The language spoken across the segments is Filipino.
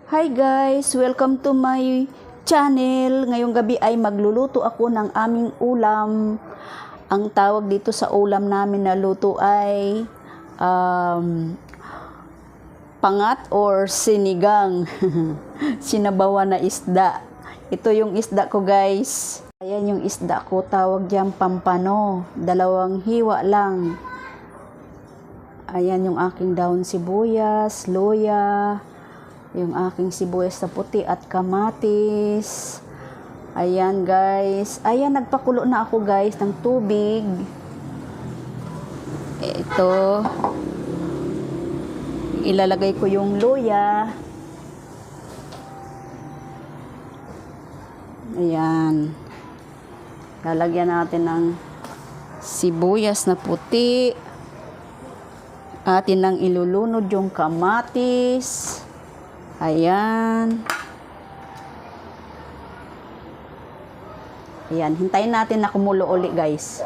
Hi guys! Welcome to my channel. Ngayong gabi ay magluluto ako ng aming ulam. Ang tawag dito sa ulam namin na luto ay pangat or sinigang. Sinabawan na isda. Ito yung isda ko guys. Ayan yung isda ko. Tawag dyan pampano. 2 hiwa lang. Ayan yung aking dahon sibuyas, luya, yung aking sibuyas na puti at kamatis. Ayan guys. Ayan, nagpakulo na ako guys ng tubig. Ito. Ilalagay ko yung luya. Ayan. Lalagyan natin ng sibuyas na puti. Atin nang ilulunod yung kamatis. Ayan. Ayan, hintayin natin na kumulo uli guys.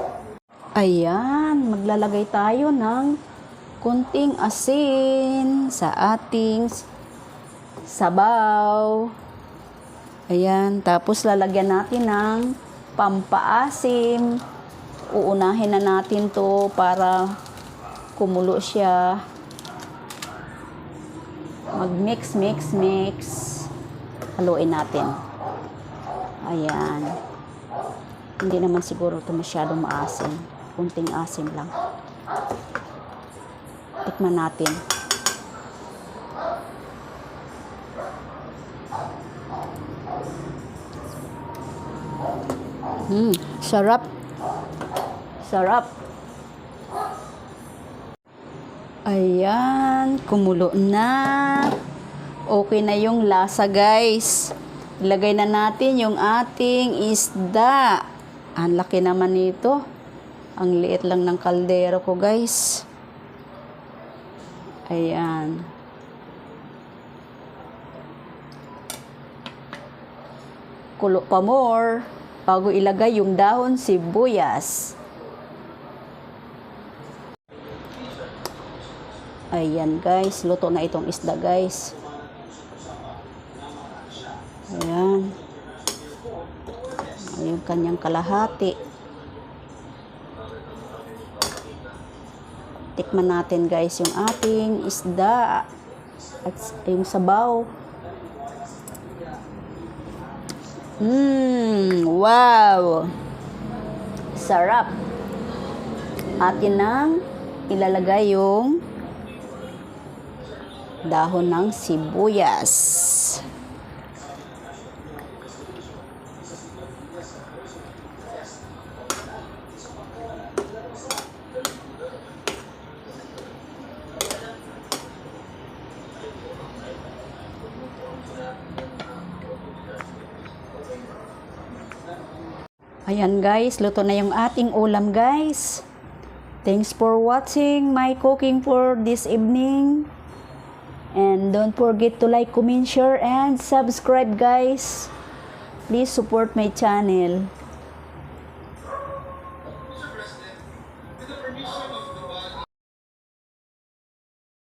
Ayan, maglalagay tayo ng kunting asin sa ating sabaw. Ayan, tapos lalagyan natin ng pampaasim. Uunahin na natin to para kumulo siya. Mag-mix. Haluin natin. Ayan. Hindi naman siguro ito masyadong maasim. Kunting asim lang. Tikman natin. Sarap. Sarap. Ayan, kumulo na. Okay na yung lasa guys. Ilagay na natin yung ating isda. Ang laki naman nito. Ang liit lang ng kaldero ko guys. Ayan. Kulo pa more bago ilagay yung dahon sibuyas. Ayan guys, luto na itong isda guys. Ayan. Ayan kanyang kalahati. Tikman natin guys yung ating isda at yung sabaw. Wow! Sarap! Atin nang ilalagay yung dahon ng sibuyas. Ayan guys, luto na yung ating ulam guys. Thanks for watching my cooking for this evening. And don't forget to like, comment, share, and subscribe guys. Please support my channel.